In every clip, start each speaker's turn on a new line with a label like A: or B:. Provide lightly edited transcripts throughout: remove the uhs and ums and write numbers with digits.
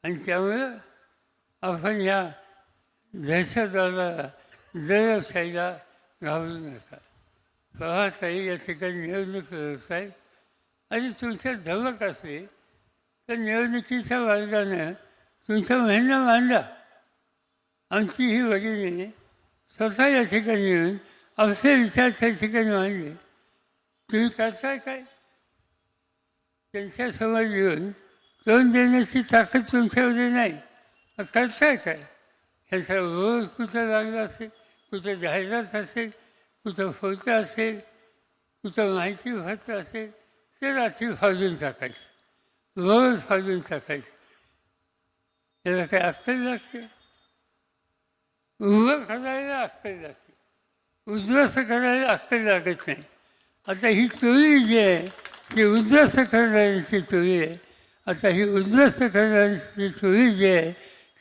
A: आणि त्यामुळं आपण ह्या दहशतवादाला दडपशाहीला घाबरू नका. प्रवासाही या ठिकाणी निवडणूक लढत आहे आणि तुमच्या धमक असली तर निवडणुकीच्या मार्गानं तुमचा महिना मांडला. आमची ही भगिनी स्वतः या ठिकाणी येऊन आपले विचार त्या ठिकाणी मांडले. तुम्ही करताय काय? त्यांच्यासमोर येऊन तोंड देण्याची ताकद तुमच्यामध्ये नाही. करताय काय? ह्याचा रोज कुठं लागला असेल, कुठं जाहिरात असेल, कुठं फोटो असेल, कुठं माहिती पत्र असेल, ते रात्री फाडून टाकायचं, रोज फाडून टाकायचं. त्याला काय अक्कल लागते? उभं करायला अक्कल लागते, उद्ध्वस्त करायला अक्कल लागत नाही. आता ही टोळी जी आहे ती उद्ध्वस्त करणाऱ्यांची टोळी आहे. आता ही उद्ध्वस्त करणाऱ्यांची टोळी जी आहे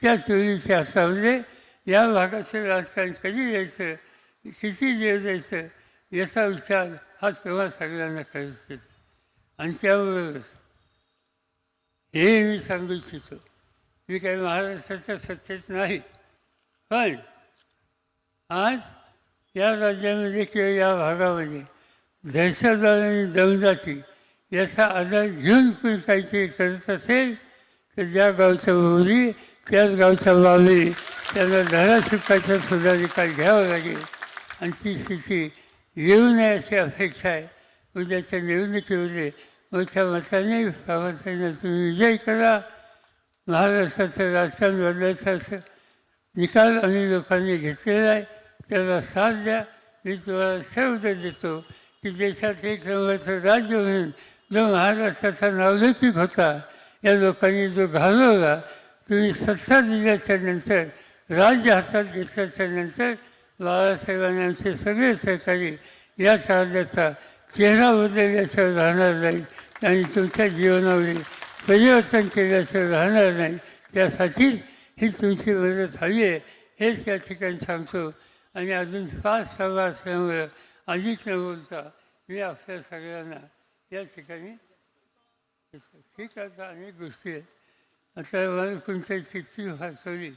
A: त्या टोळीच्या हातामध्ये या भागाचं राजकारण कधी यायचं, किती दिवस यायचं याचा विचार हा तेव्हा सगळ्यांना करायचा. आणि त्याबरोबरच हे मी सांगू इच्छितो, मी काही महाराष्ट्राच्या सत्तेत नाही, पण आज या राज्यामध्ये किंवा या भागामध्ये दहशतवाद आणि दमदाटी याचा आधार घेऊन कोणी काहीतरी करत असेल तर ज्या गावच्या मोहरी त्याच गावच्या बावली त्यांना धडा शिकायचा सुद्धा निकाल घ्यावा लागेल. आणि ती स्थिती येऊ नये अशी अपेक्षा आहे. उद्याच्या निवडणुकीमध्ये मोठ्या मताने प्रवासाने तुम्ही विजय करा. महाराष्ट्राचं राजकारण बदलायचं असं निकाल आम्ही लोकांनी घेतलेला आहे, त्याला साथ द्या. मी तुम्हाला सर्व देतो की देशात एक नंबरचं राज्य म्हणून जो महाराष्ट्राचा नावलौकिक होता या लोकांनी जो घालवला, तुम्ही सत्ता दिल्याच्या नंतर, राज्य हातात घेतल्याच्या नंतर बाळासाहेबांनी आमचे सगळे सहकारी या राज्याचा चेहरा बदलल्याशिवाय राहणार नाही आणि तुमच्या जीवनामध्ये परिवर्तन केल्याशिवाय राहणार नाही. त्यासाठीच ही तुमची मदत हवी आहे हेच या ठिकाणी सांगतो. आणि अजून 5 सभा असल्यामुळं अधिक न बोलता मी आपल्या सगळ्यांना या ठिकाणी शिकायचा अनेक गोष्टी आहेत. आता मला कोणत्या चिठ्ठी वाचवली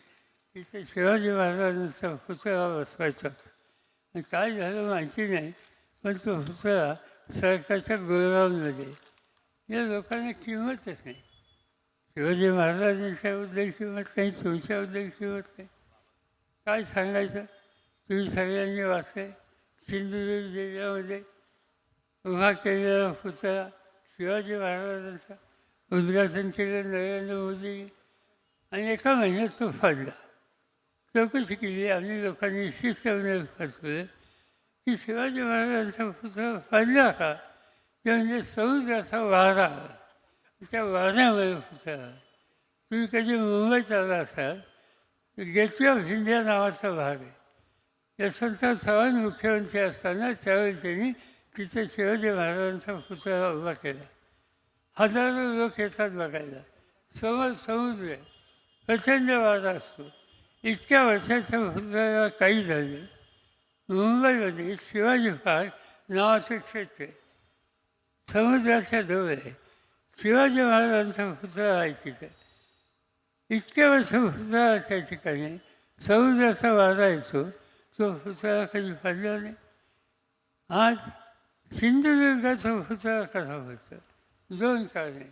A: तिथे शिवाजी महाराजांचा पुतळा बसवायचा होता. आणि काय झालं माहिती नाही, पण तो पुतळा सरकारच्या गोडाऊनमध्ये. या लोकांना किंमतच नाही. शिवाजी महाराजांच्याबद्दल किंमत नाही, तुमच्याबद्दल किंमत नाही. काय सांगायचं? तुम्ही सगळ्यांनी वाचले. सिंधुदुर्ग जिल्ह्यामध्ये उभा केलेला पुतळा शिवाजी महाराजांचा उद्घाटन केलं नरेंद्र मोदी आणि एका महिन्यात तो फाडला. चौकशी केली आम्ही लोकांनी शिस्तपणे फसवलं की शिवाजी महाराजांचा पुतळा फाडला का? ते म्हणजे समुद्राचा वारा, त्या वाऱ्यामुळे पुतळा. तुम्ही कधी मुंबईत आला असाल तर गेटवे ऑफ इंडिया नावाचा भाग आहे. यशवंतराव चव्हाण मुख्यमंत्री असताना त्यावेळी त्यांनी तिथे शिवाजी महाराजांचा पुतळा उभा केला. हजारो लोक येतात बघायला. समोर समुद्र आहे, प्रचंड वारा असतो. इतक्या वर्षाच्या पुतळ्याला काही झाले. मुंबईमध्ये शिवाजी पार्क नावाचं क्षेत्र आहे, समुद्राच्या जवळ आहे. शिवाजी महाराजांचा पुतळा आहे तिथे. इतक्या वर्ष पुतळा त्या ठिकाणी समुद्राचा वारा येतो, तो पुतळा कधी फाडला नाही. आज सिंधुदुर्गाचा पुतळा कसा होतो? 2 कारणे.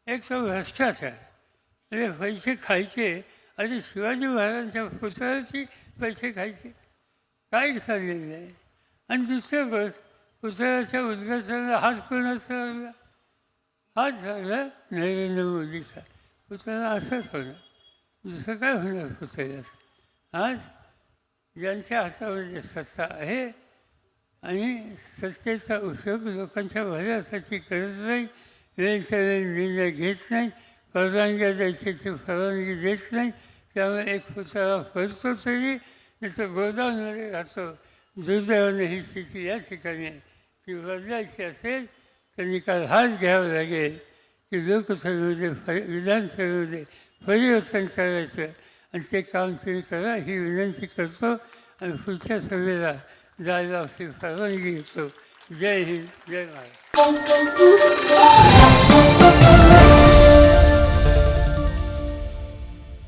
A: एक तो भ्रष्टाचार, म्हणजे पैसे खायचे. आणि शिवाजी महाराजांच्या पुतळ्याची पैसे खायचे काय चाललेलं आहे. आणि दुसरं गोष्ट, पुतळ्याच्या उद्घाटनाला हात कोणाचा लागला? हात लागला नरेंद्र मोदीचा. पुतळा असंच होणार, दुसरं काय होणार पुतळ्याचं? आज ज्यांच्या हातामध्ये सत्ता आहे आणि सत्तेचा उपयोग लोकांच्या भल्यासाठी करत नाही, वेळच्या वेळी निर्णय घेत नाही, परवानग्या द्यायची परवानगी देत नाही, त्यामुळे एक पुतळा फसतो तरी त्याचं गोदावरीमध्ये राहतो. दुर्दैवाने ही स्थिती या ठिकाणी आहे. ती बदलायची असेल तर निकाल हाच घ्यावा लागेल की लोकसभेमध्ये विधानसभेमध्ये परिवर्तन करायचं आणि ते काम तुम्ही करा ही विनंती करतो. आणि पुढच्या सभेला जायला आपली परवानगी घेतो. जय हिंद, जय महाराष्ट्र.